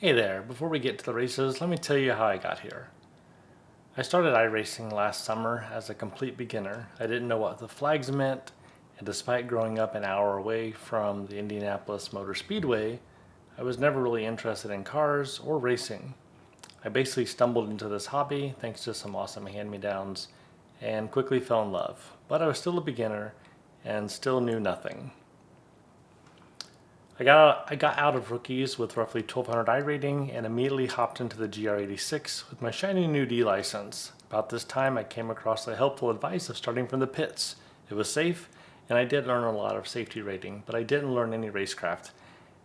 Hey there, before we get to the races, let me tell you how I got here. I started iRacing last summer as a complete beginner. I didn't know what the flags meant, and despite growing up an hour away from the Indianapolis Motor Speedway, I was never really interested in cars or racing. I basically stumbled into this hobby thanks to some awesome hand-me-downs and quickly fell in love, but I was still a beginner and still knew nothing. I got out of rookies with roughly 1200 iRating and immediately hopped into the GR86 with my shiny new D license. About this time I came across the helpful advice of starting from the pits. It was safe and I did learn a lot of safety rating, but I didn't learn any racecraft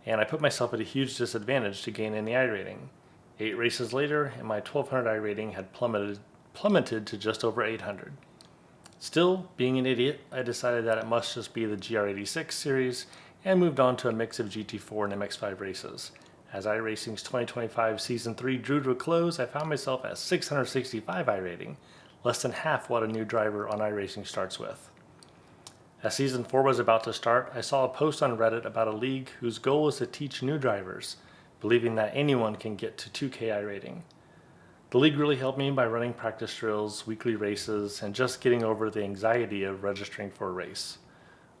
and I put myself at a huge disadvantage to gain any iRating. 8 races later and my 1200 iRating had plummeted to just over 800. Still, being an idiot, I decided that it must just be the GR86 series and moved on to a mix of GT4 and MX5 races. As iRacing's 2025 Season 3 drew to a close, I found myself at 665 iRating, less than half what a new driver on iRacing starts with. As Season 4 was about to start, I saw a post on Reddit about a league whose goal is to teach new drivers, believing that anyone can get to 2K iRating. The league really helped me by running practice drills, weekly races, and just getting over the anxiety of registering for a race.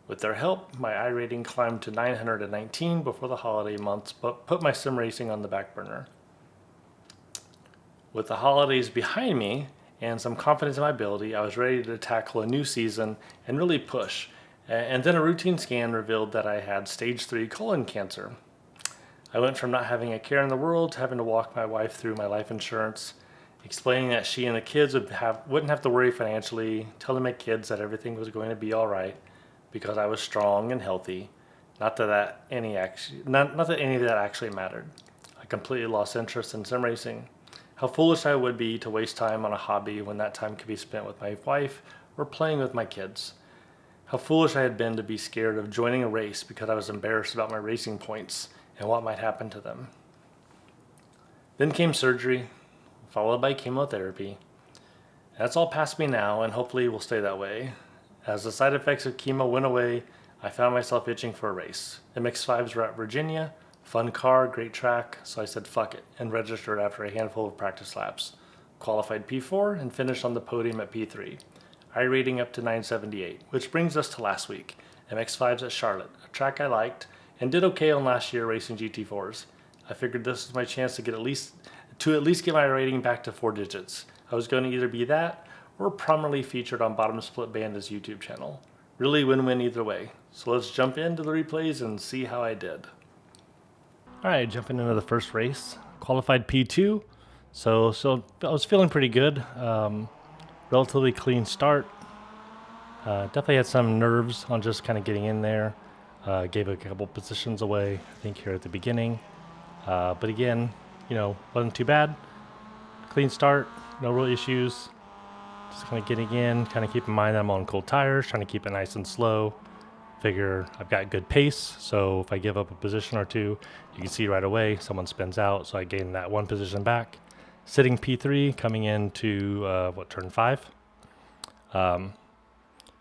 With their help, my iRating climbed to 919 before the holiday months, but put my sim racing on the back burner. With the holidays behind me and some confidence in my ability, I was ready to tackle a new season and really push. And then a routine scan revealed that I had stage 3 colon cancer. I went from not having a care in the world to having to walk my wife through my life insurance, explaining that she and the kids wouldn't have to worry financially, telling my kids that everything was going to be all right because I was strong and healthy. Not that any of that actually mattered. I completely lost interest in sim racing. How foolish I would be to waste time on a hobby when that time could be spent with my wife or playing with my kids. How foolish I had been to be scared of joining a race because I was embarrassed about my racing points and what might happen to them. Then came surgery, followed by chemotherapy. That's all past me now and hopefully will stay that way. As the side effects of chemo went away, I found myself itching for a race. MX5s were at Virginia, fun car, great track, so I said fuck it and registered after a handful of practice laps. Qualified P4 and finished on the podium at P3. iRating up to 978, which brings us to last week. MX5s at Charlotte, a track I liked and did okay on last year racing GT4s. I figured this was my chance to at least get my rating back to 4 digits. I was going to either be that or prominently featured on Bottom Split Banda's YouTube channel. Really win-win either way. So let's jump into the replays and see how I did. Alright, jumping into the first race. Qualified P2. So I was feeling pretty good. Relatively clean start. Definitely had some nerves on just kind of getting in there. Gave a couple positions away, I think, here at the beginning. But again, wasn't too bad. Clean start, no real issues. Just kind of getting in, kind of keep in mind that I'm on cold tires, trying to keep it nice and slow. Figure I've got good pace, so if I give up a position or two, you can see right away someone spins out, so I gain that one position back. Sitting P3, coming into, turn 5.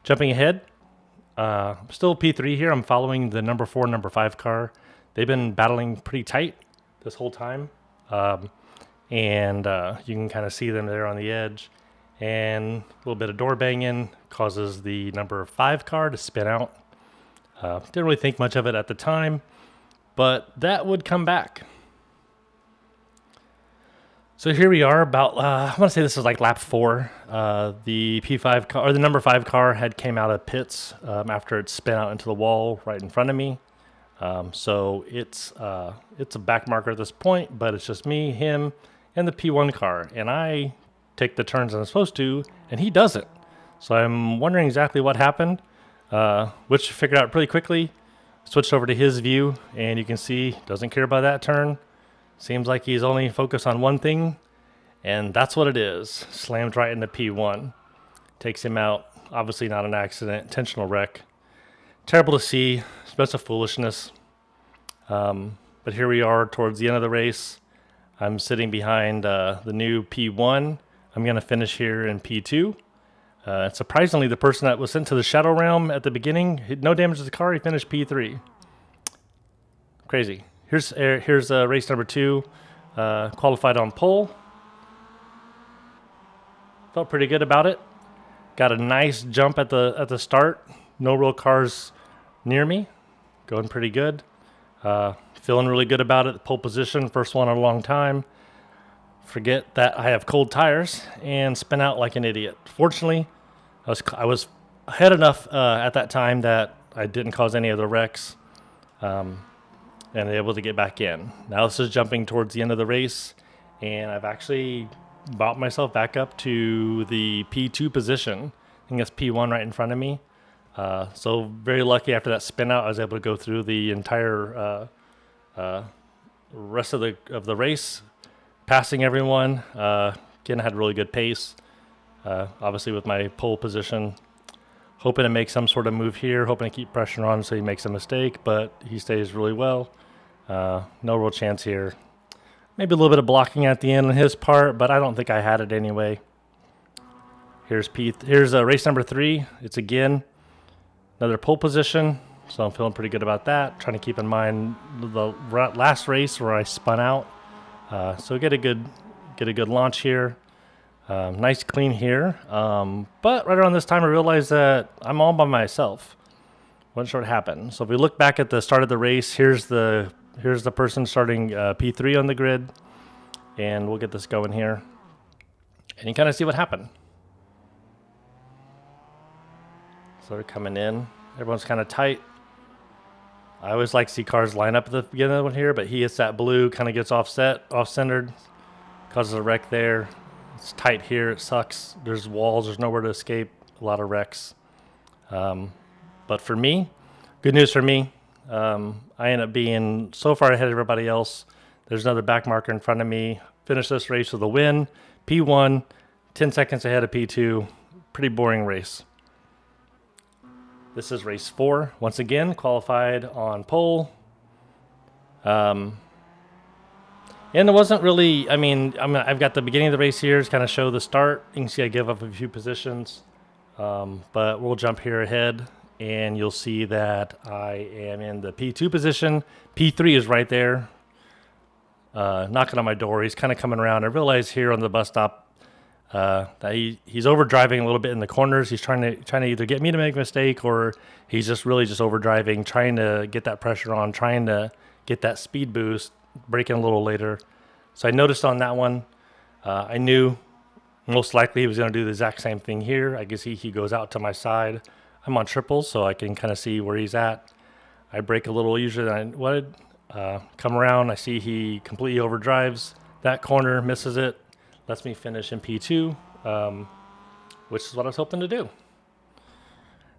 Jumping ahead, still P3 here. I'm following the number 4, number 5 car. They've been battling pretty tight this whole time. And you can kind of see them there on the edge. And a little bit of door banging causes the number 5 car to spin out. Didn't really think much of it at the time, but that would come back. So here we are about, I want to say this is like lap 4. The P5 car, or the number 5 car had came out of pits after it spin out into the wall right in front of me. So it's a back marker at this point, but it's just me, him, and the P1 car. And I take the turns I'm supposed to, and he doesn't. So I'm wondering exactly what happened, which I figured out pretty quickly. Switched over to his view, and you can see doesn't care about that turn. Seems like he's only focused on one thing, and that's what it is. Slammed right into P1. Takes him out. Obviously not an accident, intentional wreck. Terrible to see. It's a bunch of foolishness. But here we are towards the end of the race. I'm sitting behind the new P1. I'm going to finish here in P2. Surprisingly, the person that was sent to the Shadow Realm at the beginning, no damage to the car, he finished P3. Crazy. Here's race number 2. Qualified on pole. Felt pretty good about it. Got a nice jump at the start. No real cars near me. Going pretty good. Feeling really good about it. Pole position, first one in a long time. Forget that I have cold tires and spin out like an idiot. Fortunately, I was ahead enough at that time that I didn't cause any other wrecks, and able to get back in. Now this is jumping towards the end of the race, and I've actually brought myself back up to the P2 position. I think that's P1 right in front of me. So very lucky after that spin out, I was able to go through the entire rest of the race, passing everyone. Again, I had really good pace. Obviously with my pole position, hoping to make some sort of move here, hoping to keep pressure on so he makes a mistake, but he stays really well. No real chance here. Maybe a little bit of blocking at the end on his part, but I don't think I had it anyway. Here's race number 3. It's again another pole position, so I'm feeling pretty good about that. Trying to keep in mind the last race where I spun out, so get a good launch here. Nice clean here, but right around this time I realized that I'm all by myself. Wasn't sure what happened. So if we look back at the start of the race, here's the person starting P3 on the grid, and we'll get this going here, and you kind of see what happened. So they're coming in. Everyone's kind of tight. I always like to see cars line up at the beginning of the one here, but he hits that blue, kind of gets off-centered, causes a wreck there. It's tight here. It sucks. There's walls. There's nowhere to escape. A lot of wrecks. But for me, good news for me, I end up being so far ahead of everybody else. There's another back marker in front of me. Finished this race with a win. P1, 10 seconds ahead of P2. Pretty boring race. This is race 4. Once again, qualified on pole. And it wasn't really, I've got the beginning of the race here to kind of show the start. You can see I give up a few positions. But we'll jump here ahead, and you'll see that I am in the P2 position. P3 is right there, knocking on my door. He's kind of coming around. I realize here on the bus stop that he's overdriving a little bit in the corners. He's trying to either get me to make a mistake, or he's just overdriving, trying to get that pressure on, trying to get that speed boost, braking a little later. So I noticed on that one, I knew most likely he was going to do the exact same thing here. I can see he goes out to my side. I'm on triples, so I can kind of see where he's at. I brake a little easier than I wanted. Come around, I see he completely overdrives that corner, misses it, lets me finish in P2, which is what I was hoping to do.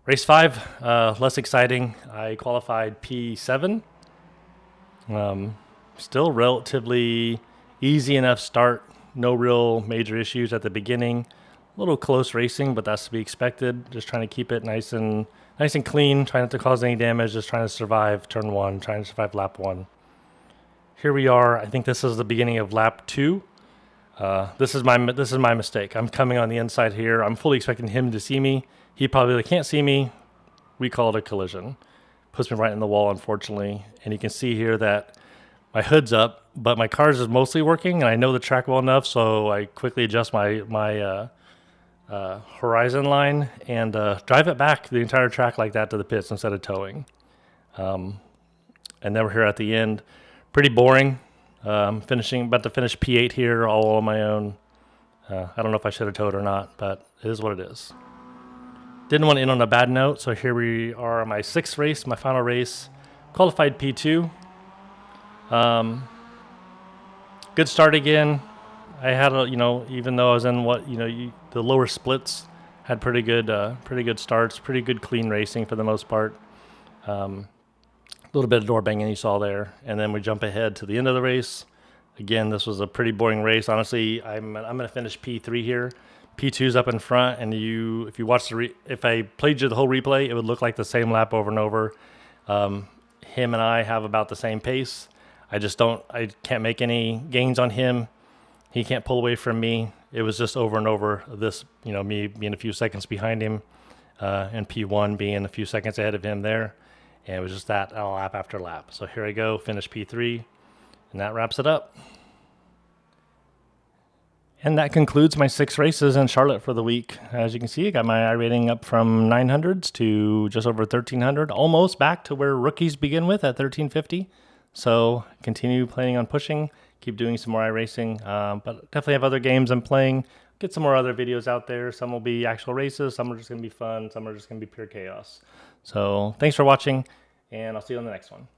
Race 5, less exciting. I qualified P7. Still relatively easy enough start. No real major issues at the beginning. A little close racing, but that's to be expected. Just trying to keep it nice and clean, trying not to cause any damage, just trying to survive turn 1, trying to survive lap 1. Here we are. I think this is the beginning of lap 2. This is my mistake. I'm coming on the inside here. I'm fully expecting him to see me. He probably can't see me. We call it a collision. Puts me right in the wall, unfortunately. And you can see here that my hood's up, but my car's is mostly working, and I know the track well enough, so I quickly adjust my horizon line and drive it back the entire track like that to the pits instead of towing. And then we're here at the end. Pretty boring. About to finish P8 here all on my own. I don't know if I should have towed or not, but it is what it is. Didn't want to end on a bad note, so here we are on my 6th race, my final race. Qualified P2. Good start again. I had even though I was in the lower splits, had pretty good starts, pretty good clean racing for the most part. A little bit of door banging you saw there, and then we jump ahead to the end of the race. Again, this was a pretty boring race. Honestly, I'm going to finish P3 here. P2's up in front, and if you watch if I played you the whole replay, it would look like the same lap over and over. Him and I have about the same pace. I can't make any gains on him. He can't pull away from me. It was just over and over this, me being a few seconds behind him, and P1 being a few seconds ahead of him there. And it was just that lap after lap. So here I go, finish P3, and that wraps it up. And that concludes my 6 races in Charlotte for the week. As you can see, I got my iRating up from 900s to just over 1300, almost back to where rookies begin with at 1350. So continue planning on pushing, keep doing some more iRacing, but definitely have other games I'm playing. Get some more other videos out there. Some will be actual races, some are just going to be fun, some are just going to be pure chaos. So thanks for watching, and I'll see you on the next one.